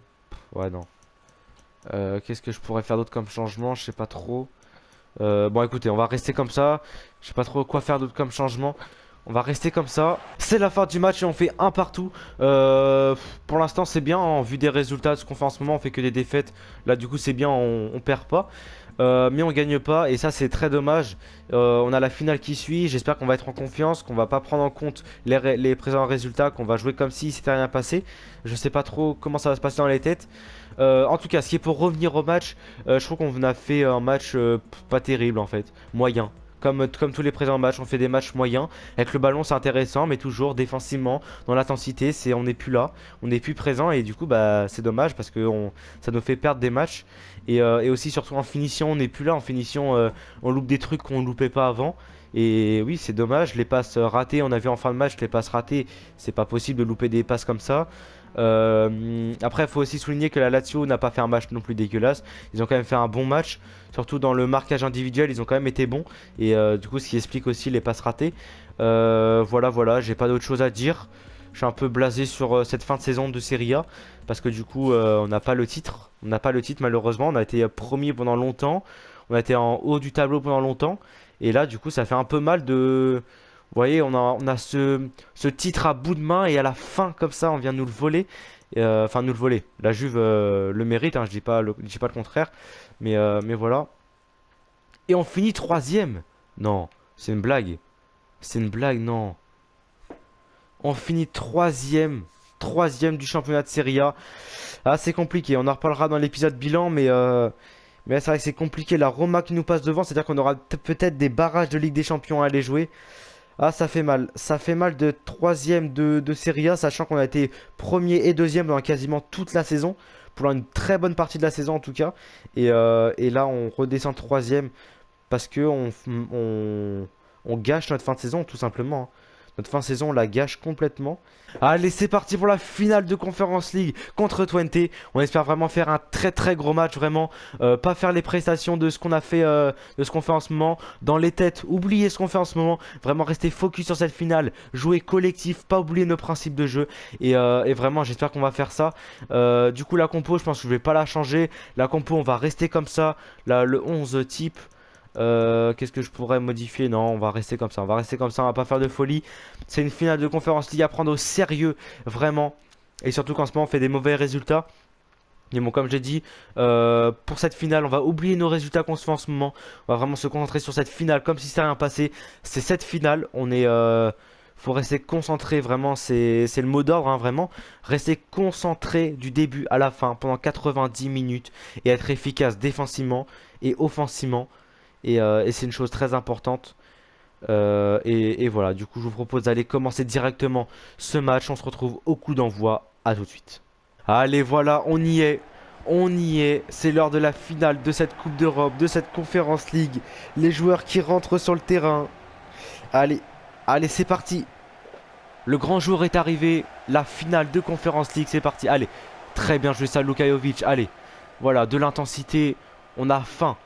Ouais non. Qu'est-ce que je pourrais faire d'autre comme changement? Je sais pas trop. Bon écoutez, on va rester comme ça. Je sais pas trop quoi faire d'autre comme changement. On va rester comme ça. C'est la fin du match et on fait un partout. Pour l'instant c'est bien, en vue des résultats de ce qu'on fait en ce moment, on fait que des défaites. Là du coup c'est bien, on perd pas. Mais on gagne pas et ça c'est très dommage. On a la finale qui suit, j'espère qu'on va être en confiance, qu'on va pas prendre en compte les présents résultats, qu'on va jouer comme si c'était rien passé. Je sais pas trop comment ça va se passer dans les têtes. En tout cas, ce qui est pour revenir au match, je trouve qu'on a fait un match pas terrible en fait, moyen. Comme tous les présents matchs, on fait des matchs moyens. Avec le ballon, c'est intéressant, mais toujours défensivement, dans l'intensité, on n'est plus là, on n'est plus présent et du coup, bah, c'est dommage parce que ça nous fait perdre des matchs. Et aussi, surtout en finition, on n'est plus là. En finition, on loupe des trucs qu'on loupait pas avant. Et oui, c'est dommage, les passes ratées, on a vu en fin de match, les passes ratées, c'est pas possible de louper des passes comme ça. Après, il faut aussi souligner que la Lazio n'a pas fait un match non plus dégueulasse. Ils ont quand même fait un bon match, surtout dans le marquage individuel, ils ont quand même été bons. Et du coup, ce qui explique aussi les passes ratées. Voilà, j'ai pas d'autre chose à dire. Je suis un peu blasé sur cette fin de saison de Serie A parce que du coup, on n'a pas le titre. On n'a pas le titre malheureusement. On a été premier pendant longtemps. On a été en haut du tableau pendant longtemps. Et là, du coup, ça fait un peu mal de. Vous voyez, on a ce titre à bout de main et à la fin, comme ça, on vient nous le voler. Enfin, nous le voler. La Juve le mérite, hein, je dis pas le contraire. Mais voilà. Et on finit troisième. Non, c'est une blague. C'est une blague, non. On finit troisième. Troisième du championnat de Serie A. Ah, c'est compliqué. On en reparlera dans l'épisode bilan, mais c'est vrai que c'est compliqué. La Roma qui nous passe devant, c'est-à-dire qu'on aura peut-être des barrages de Ligue des Champions à aller jouer. Ah, ça fait mal. Ça fait mal de troisième de Serie A, sachant qu'on a été premier et deuxième dans quasiment toute la saison. Pour une très bonne partie de la saison en tout cas. Et là, on redescend troisième parce que on gâche notre fin de saison tout simplement, hein. Notre fin de saison, on la gâche complètement. Allez, c'est parti pour la finale de Conference League contre Twente. On espère vraiment faire un très très gros match, vraiment. Pas faire les prestations de ce qu'on a fait, de ce qu'on fait en ce moment. Dans les têtes, oublier ce qu'on fait en ce moment. Vraiment rester focus sur cette finale. Jouer collectif, pas oublier nos principes de jeu. Et vraiment, j'espère qu'on va faire ça. Du coup, la compo, je pense que je vais pas la changer. La compo, on va rester comme ça. Là, le 11 type. Qu'est-ce que je pourrais modifier? Non, on va rester comme ça. On va rester comme ça, on va pas faire de folie. C'est une finale de Conference League à prendre au sérieux, vraiment. Et surtout qu'en ce moment, on fait des mauvais résultats. Mais bon, comme j'ai dit, pour cette finale, on va oublier nos résultats qu'on se fait en ce moment. On va vraiment se concentrer sur cette finale comme si ça rien passé. C'est cette finale. Faut rester concentré, vraiment. C'est le mot d'ordre, hein, vraiment. Rester concentré du début à la fin pendant 90 minutes et être efficace défensivement et offensivement. Et c'est une chose très importante. Et voilà, du coup, je vous propose d'aller commencer directement ce match. On se retrouve au coup d'envoi. À tout de suite. Allez, voilà, on y est. On y est. C'est l'heure de la finale de cette Coupe d'Europe, de cette Conference League. Les joueurs qui rentrent sur le terrain. Allez, allez, c'est parti. Le grand jour est arrivé. La finale de Conference League, c'est parti. Allez, très bien joué ça, Luka Jovic. Allez, voilà, de l'intensité. On a faim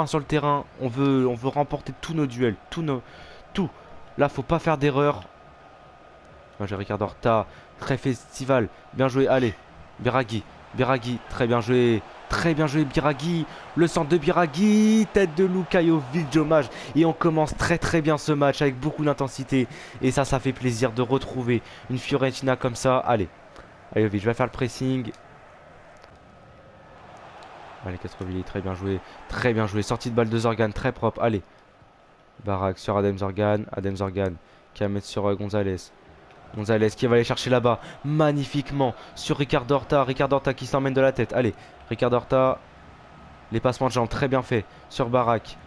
sur le terrain. On veut remporter tous nos duels, tout. Là, faut pas faire d'erreur. Moi, j'ai Ricardo Horta, très festival, bien joué. Allez, Biraghi, très bien joué Biraghi. Le centre de Biraghi, tête de Luka Jovic, dommage. Et on commence très très bien ce match avec beaucoup d'intensité. Et ça fait plaisir de retrouver une Fiorentina comme ça. Allez, Jovic va faire le pressing. Allez, Castrovilli, très bien joué. Sortie de balle de Zorgan, très propre. Allez, Barak sur Adem Zorgan qui va mettre sur Gonzalez qui va aller chercher là-bas magnifiquement sur Ricardo Horta qui s'emmène de la tête. Allez, Ricardo Horta, les passements de jambes très bien fait sur Barak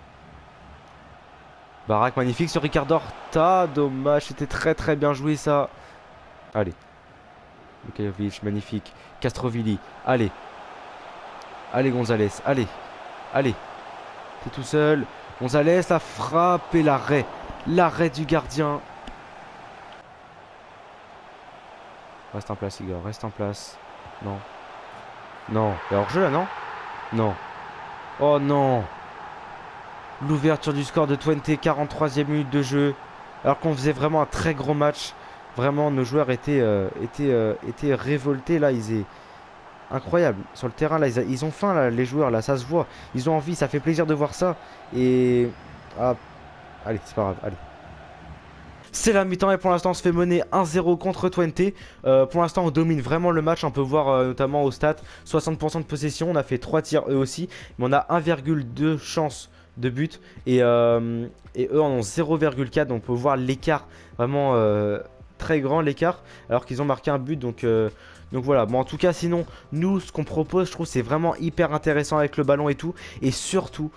magnifique sur Ricardo Horta, dommage, c'était très très bien joué ça. Allez, Lukajovic magnifique, Castrovilli, allez Gonzalez, allez, t'es tout seul. Gonzalez, la frappe et l'arrêt du gardien. Reste en place, Igor, reste en place. Non. Il y a hors-jeu là, non? Non. Oh non. L'ouverture du score de Twente, 43e minute de jeu. Alors qu'on faisait vraiment un très gros match. Vraiment, nos joueurs étaient révoltés là. Incroyable. Sur le terrain, là, ils ont faim, là, les joueurs, là, ça se voit. Ils ont envie, ça fait plaisir de voir ça. Et. Ah. Allez, c'est pas grave, allez. C'est la mi-temps et pour l'instant on se fait mener 1-0 contre Twente. Pour l'instant on domine vraiment le match. On peut voir notamment au stats 60% de possession. On a fait 3 tirs eux aussi. Mais on a 1,2 chance de but. Et eux en ont 0,4. Donc on peut voir l'écart vraiment très grand l'écart. Alors qu'ils ont marqué un but. Donc voilà, bon en tout cas sinon nous ce qu'on propose je trouve c'est vraiment hyper intéressant avec le ballon et tout. Et surtout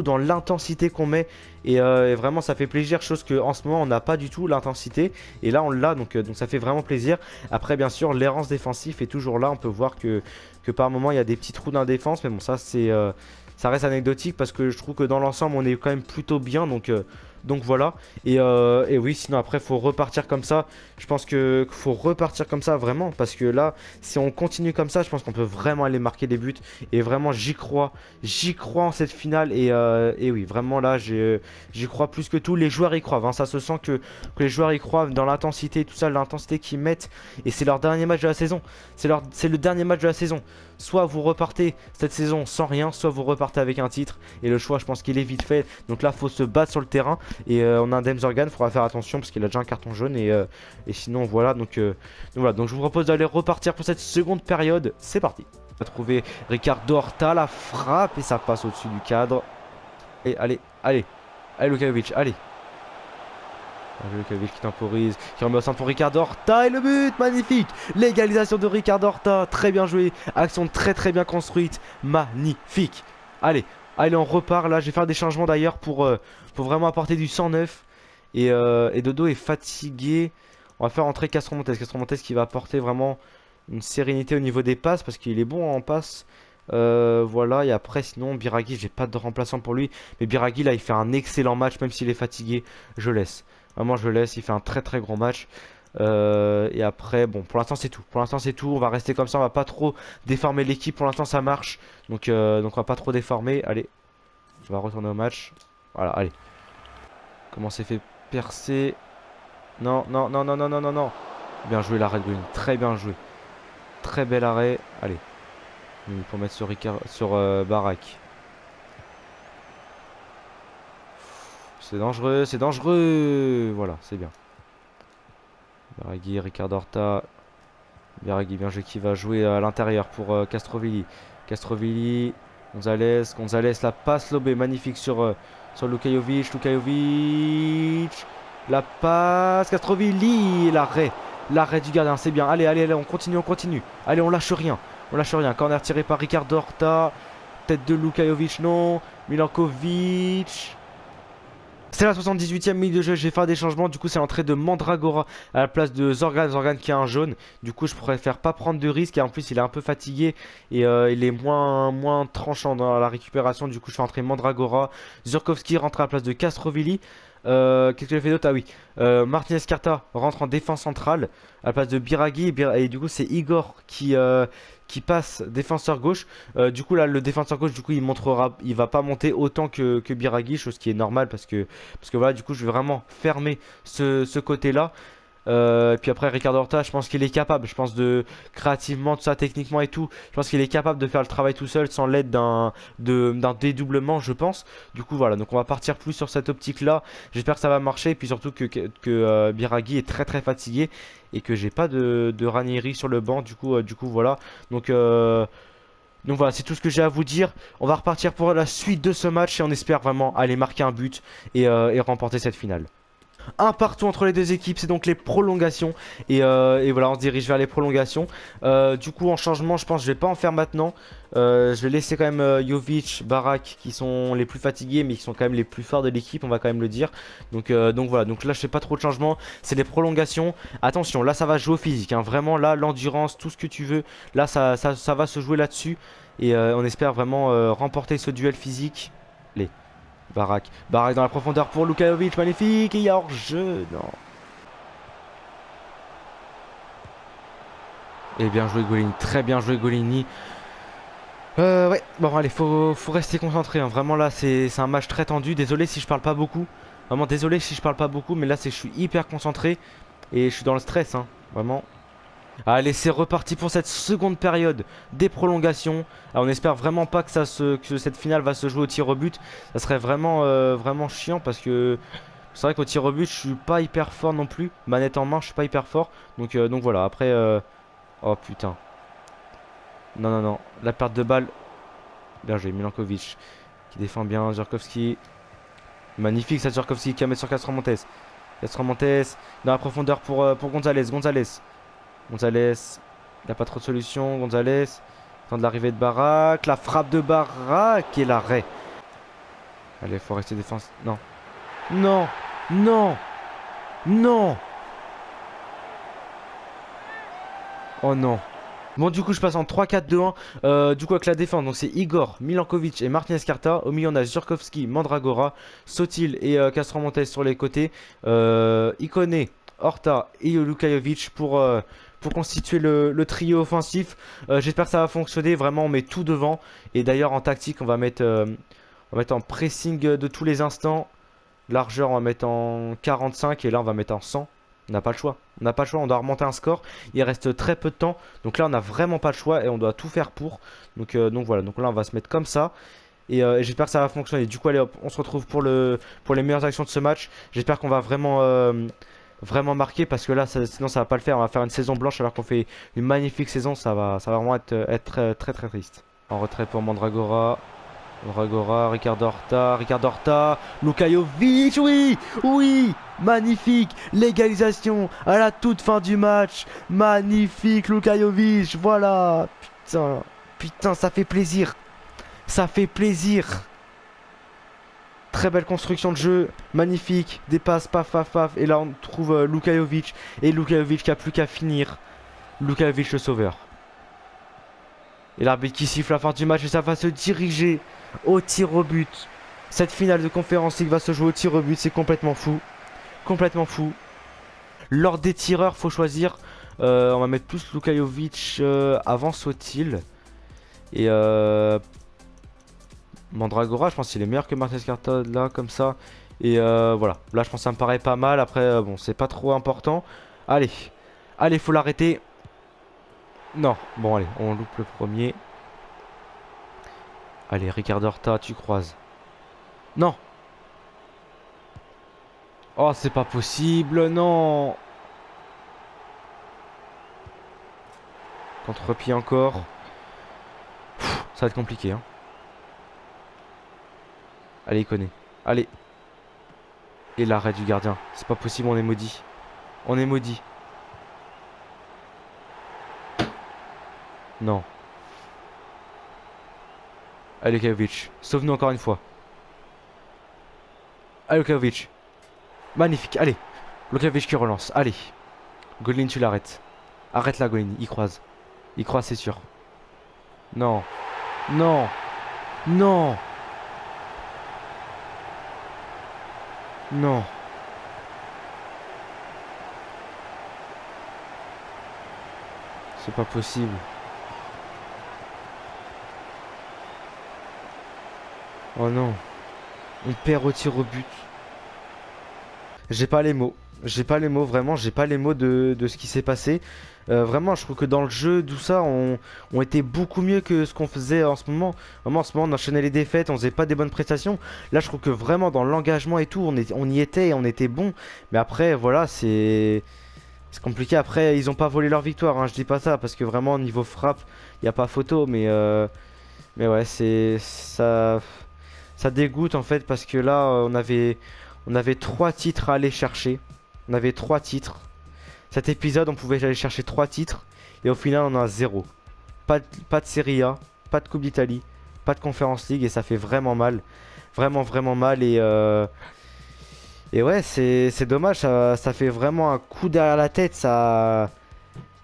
dans l'intensité qu'on met. Et vraiment ça fait plaisir, chose qu'en ce moment on n'a pas du tout l'intensité. Et là on l'a donc ça fait vraiment plaisir. Après bien sûr l'errance défensive est toujours là. On peut voir que par moment il y a des petits trous dans la défense. Mais bon ça c'est ça reste anecdotique parce que je trouve que dans l'ensemble on est quand même plutôt bien. Donc Donc voilà. Et oui, sinon après, faut repartir comme ça. Je pense que faut repartir comme ça vraiment. Parce que là, si on continue comme ça, je pense qu'on peut vraiment aller marquer des buts. Et vraiment, j'y crois. J'y crois en cette finale. Et oui, vraiment là, j'y crois plus que tout. Les joueurs y croient, hein. Ça se sent que les joueurs y croient dans l'intensité, tout ça, l'intensité qu'ils mettent. Et c'est leur dernier match de la saison. C'est le dernier match de la saison. Soit vous repartez cette saison sans rien, soit vous repartez avec un titre. Et le choix, je pense qu'il est vite fait. Donc là, faut se battre sur le terrain. Et on a un Demzorgan, il faudra faire attention parce qu'il a déjà un carton jaune. Et sinon, voilà. Donc je vous propose d'aller repartir pour cette seconde période. C'est parti. On va trouver Ricardo Horta, la frappe. Et ça passe au-dessus du cadre. Et allez, allez. Allez, Lukajovic, allez. Lukajovic qui temporise, qui remet au centre pour Ricardo Horta et le but, magnifique. L'égalisation de Ricardo Horta, très bien joué. Action très très bien construite, magnifique. Allez, allez on repart là, je vais faire des changements d'ailleurs pour vraiment apporter du 109. Et Dodo est fatigué. On va faire entrer Castromontes. Castromontes qui va apporter vraiment une sérénité au niveau des passes parce qu'il est bon en passe. Voilà, et après sinon Biraghi, j'ai pas de remplaçant pour lui. Mais Biraghi là il fait un excellent match même s'il est fatigué, je laisse. Vraiment je laisse, il fait un très très gros match. Et après, bon, pour l'instant c'est tout. Pour l'instant c'est tout, on va rester comme ça, on va pas trop déformer l'équipe. Pour l'instant ça marche. Donc on va pas trop déformer. Allez, on va retourner au match. Voilà, allez. Comment c'est fait percer? Non, non, non, non, non, non, non, non. Bien joué l'arrêt de Green, très bien joué. Très bel arrêt. Allez. Pour mettre sur Barak. C'est dangereux, c'est dangereux. Voilà, c'est bien. Biraghi, Ricardo Horta. Biraghi, bien joué, qui va jouer à l'intérieur pour Castrovilli. Castrovilli, Gonzalez, Gonzalez, la passe lobée, magnifique sur Lukajovic. Lukajovic, la passe, Castrovilli, l'arrêt. L'arrêt du gardien, c'est bien. Allez, allez, allez, on continue, on continue. Allez, on lâche rien. On lâche rien. Corner tiré par Ricardo Horta. Tête de Lukajovic, non. Milankovic. C'est la 78e minute de jeu, je vais faire des changements. Du coup, c'est l'entrée de Mandragora à la place de Zorgan. Zorgan qui a un jaune. Du coup, je préfère pas prendre de risques. Et en plus, il est un peu fatigué. Et il est moins tranchant dans la récupération. Du coup, je fais entrer Mandragora. Zurkowski rentre à la place de Castrovilli. Qu'est-ce que j'ai fait d'autre? Ah oui, Martinez Carta rentre en défense centrale à la place de Biraghi. Et du coup, c'est Igor qui passe défenseur gauche. Du coup, là, le défenseur gauche, du coup, il va pas monter autant que Biraghi, chose qui est normale parce que voilà, du coup, je vais vraiment fermer ce côté-là. Et puis après Ricardo Horta, je pense qu'il est capable, je pense de créativement, tout ça, techniquement et tout, je pense qu'il est capable de faire le travail tout seul sans l'aide d'un dédoublement, je pense. Du coup voilà, donc on va partir plus sur cette optique là. J'espère que ça va marcher et puis surtout que Biraghi est très très fatigué et que j'ai pas de Ranieri sur le banc. Du coup voilà. Donc voilà, c'est tout ce que j'ai à vous dire. On va repartir pour la suite de ce match et on espère vraiment aller marquer un but et remporter cette finale. Un partout entre les deux équipes, c'est donc les prolongations. Et voilà, on se dirige vers les prolongations. Du coup, en changement, je pense que je vais pas en faire maintenant. Je vais laisser quand même Jovic, Barak qui sont les plus fatigués, mais qui sont quand même les plus forts de l'équipe, on va quand même le dire. Donc voilà, donc là je fais pas trop de changements. C'est les prolongations. Attention, là ça va jouer au physique, hein. Vraiment, là, l'endurance, tout ce que tu veux. Là, ça va se jouer là-dessus. Et on espère vraiment remporter ce duel physique. Allez. Barak dans la profondeur pour Lukajovic, magnifique. Et il y a hors-jeu, non. Et bien joué Golini, très bien joué Golini. Ouais, bon allez, faut rester concentré, hein. Vraiment là, c'est un match très tendu. Désolé si je parle pas beaucoup. Vraiment désolé si je parle pas beaucoup, mais là c'est je suis hyper concentré. Et je suis dans le stress, hein. Vraiment. Allez, c'est reparti pour cette seconde période des prolongations. Alors, on espère vraiment pas que cette finale va se jouer au tir au but. Ça serait vraiment chiant parce que c'est vrai qu'au tir au but, je suis pas hyper fort non plus. Manette en main, je suis pas hyper fort. Donc voilà, après... Oh putain. Non, non, non. La perte de balle. Bien joué, Milankovic qui défend bien. Zurkowski. Magnifique ça, Zurkowski qui va mettre sur Castromontes. Castromontes dans la profondeur pour Gonzalez. Gonzalez, il n'a pas trop de solutions. Gonzalez, temps de l'arrivée de Barak. La frappe de Barak et l'arrêt. Allez, il faut rester défense. Non. Non. Non. Non. Oh non. Bon, du coup, je passe en 3-4-2-1. Du coup, avec la défense, donc c'est Igor, Milankovic et Martinez Carta. Au milieu, on a Zurkowski, Mandragora, Sotil et Castromontes sur les côtés. Ikone, Horta et Lukajovic pour constituer le trio offensif. J'espère que ça va fonctionner. Vraiment, on met tout devant. Et d'ailleurs, en tactique, on va mettre en pressing de tous les instants. Largeur, on va mettre en 45 et là, on va mettre en 100. On n'a pas le choix. On n'a pas le choix, on doit remonter un score. Il reste très peu de temps. Donc là, on n'a vraiment pas le choix et on doit tout faire pour. Donc voilà, donc là, on va se mettre comme ça. Et j'espère que ça va fonctionner. Du coup, allez hop, on se retrouve pour les meilleures actions de ce match. J'espère qu'on va vraiment marquer parce que là, sinon, ça va pas le faire. On va faire une saison blanche alors qu'on fait une magnifique saison. Ça va vraiment être très très triste. En retrait pour Mandragora. Ricardo Horta, Lukajovic, oui, oui, magnifique, l'égalisation à la toute fin du match, magnifique Lukajovic, voilà, putain, ça fait plaisir, très belle construction de jeu, magnifique, des passes, paf, paf, paf, et là on trouve Lukajovic, et Lukajovic qui a plus qu'à finir, Lukajovic le sauveur. Et l'arbitre qui siffle la fin du match et ça va se diriger au tir au but. Cette finale de Conference League va se jouer au tir au but, c'est complètement fou. Complètement fou. Lors des tireurs, faut choisir. On va mettre plus Lukajovic avant Sotil. Et Mandragora, je pense qu'il est meilleur que Martinez Carta là, comme ça. Et voilà, là je pense que ça me paraît pas mal. Après, bon, c'est pas trop important. Allez, allez, faut l'arrêter. Non, bon allez, on loupe le premier. Allez, Ricardo Horta, tu croises. Non. Oh, c'est pas possible, non. Contre-pied encore. Pff, ça va être compliqué, hein. Allez, il connaît. Allez. Et l'arrêt du gardien. C'est pas possible, on est maudit. On est maudit. Non. Allez, Lukajovic. Sauve-nous encore une fois. Allez, Lukajovic. Magnifique. Allez. Lukajovic qui relance. Allez. Godlin, tu l'arrêtes. Arrête là, Godlin. Il croise. Il croise, c'est sûr. Non. Non. Non. Non. C'est pas possible. Oh non. On perd au tir au but. J'ai pas les mots. J'ai pas les mots, vraiment. J'ai pas les mots de ce qui s'est passé. Vraiment, je trouve que dans le jeu, tout ça, on était beaucoup mieux que ce qu'on faisait en ce moment. Vraiment, en ce moment, on enchaînait les défaites, on faisait pas des bonnes prestations. Là, je trouve que vraiment, dans l'engagement et tout, on y était et on était bon. Mais après, voilà, c'est compliqué. Après, ils ont pas volé leur victoire, hein. Je dis pas ça parce que vraiment, niveau frappe, il n'y a pas photo. Mais ouais, ça dégoûte en fait parce que là, on avait 3 titres à aller chercher. On avait 3 titres. Cet épisode, on pouvait aller chercher 3 titres. Et au final, on en a 0. Pas de Serie A, pas de Coupe d'Italie, pas de Conference League. Et ça fait vraiment mal. Vraiment, vraiment mal. Et ouais, c'est dommage. Ça fait vraiment un coup derrière la tête.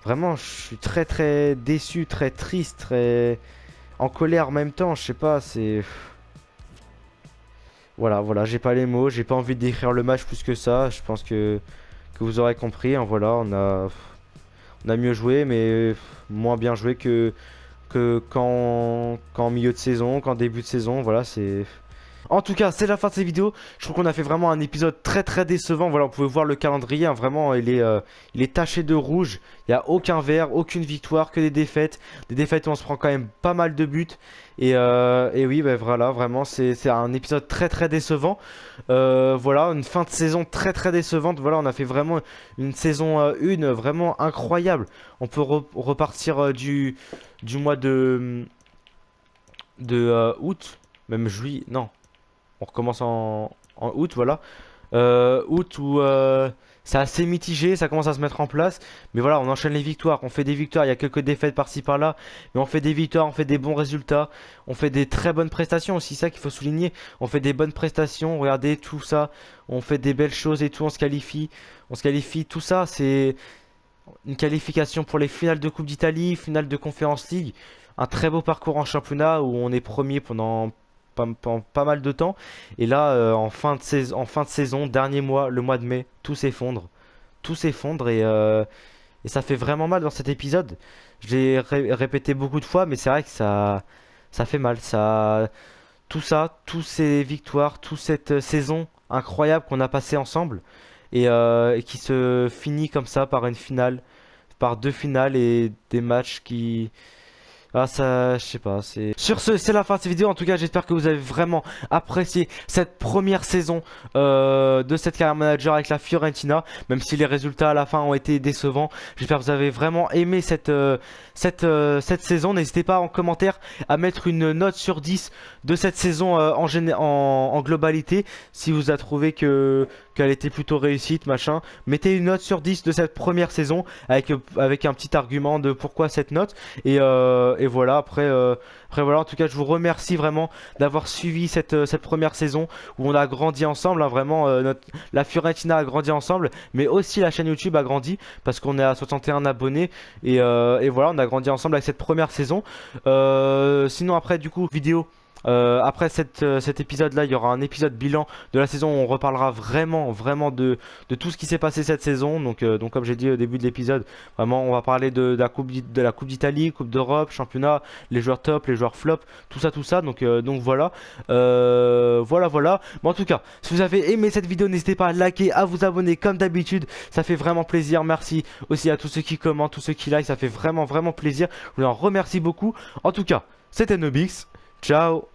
Vraiment, je suis très, très déçu, très triste, très en colère en même temps. Je sais pas, c'est... Voilà, j'ai pas les mots, j'ai pas envie de décrire le match plus que ça. Je pense que vous aurez compris, hein, voilà, on a mieux joué, mais moins bien joué qu'en milieu de saison, qu'en début de saison. Voilà, c'est. En tout cas, c'est la fin de cette vidéo. Je trouve qu'on a fait vraiment un épisode très très décevant. Voilà, on pouvait voir le calendrier, hein, vraiment, il est taché de rouge. Il n'y a aucun vert, aucune victoire, que des défaites. Des défaites où on se prend quand même pas mal de buts. Et oui, bah, voilà, vraiment, c'est un épisode très très décevant. Voilà, une fin de saison très très décevante. Voilà, on a fait vraiment une saison 1 vraiment incroyable. On peut repartir du mois de août, même juillet, non. On recommence en août, voilà. Août où c'est assez mitigé, ça commence à se mettre en place. Mais voilà, on enchaîne les victoires. On fait des victoires, il y a quelques défaites par-ci par-là. Mais on fait des victoires, on fait des bons résultats. On fait des très bonnes prestations aussi, ça qu'il faut souligner. On fait des bonnes prestations, regardez tout ça. On fait des belles choses et tout, on se qualifie. On se qualifie, tout ça, une qualification pour les finales de Coupe d'Italie, finale de Conference League, un très beau parcours en championnat où on est premier pendant pas mal de temps. Et là, en fin de saison, dernier mois, le mois de mai, tout s'effondre. Tout s'effondre et ça fait vraiment mal dans cet épisode. Je l'ai répété beaucoup de fois, mais c'est vrai que ça fait mal. Tout ça, toutes ces victoires, toute cette saison incroyable qu'on a passée ensemble et qui se finit comme ça par une finale, par deux finales et des matchs qui, ah ça, je sais pas, c'est... Sur ce, c'est la fin de cette vidéo. En tout cas, j'espère que vous avez vraiment apprécié cette première saison de cette carrière manager avec la Fiorentina. Même si les résultats à la fin ont été décevants. J'espère que vous avez vraiment aimé cette saison. N'hésitez pas en commentaire à mettre une note sur 10 de cette saison en globalité. Si vous avez trouvé qu'elle était plutôt réussite, machin. Mettez une note sur 10 de cette première saison avec un petit argument de pourquoi cette note. Et voilà, après voilà, en tout cas je vous remercie vraiment d'avoir suivi cette première saison où on a grandi ensemble, hein, vraiment la Fiorentina a grandi ensemble, mais aussi la chaîne YouTube a grandi parce qu'on est à 61 abonnés et voilà, on a grandi ensemble avec cette première saison. Sinon après du coup vidéo. Après cet épisode-là, il y aura un épisode bilan de la saison où on reparlera vraiment de tout ce qui s'est passé cette saison. Donc comme j'ai dit au début de l'épisode, vraiment on va parler de la Coupe d'Italie, Coupe d'Europe, championnat, les joueurs top, les joueurs flop, tout ça. Donc voilà. Voilà. Mais en tout cas, si vous avez aimé cette vidéo, n'hésitez pas à liker, à vous abonner comme d'habitude. Ça fait vraiment plaisir. Merci aussi à tous ceux qui commentent, tous ceux qui like. Ça fait vraiment plaisir. Je vous en remercie beaucoup. En tout cas, c'était Nobix. Ciao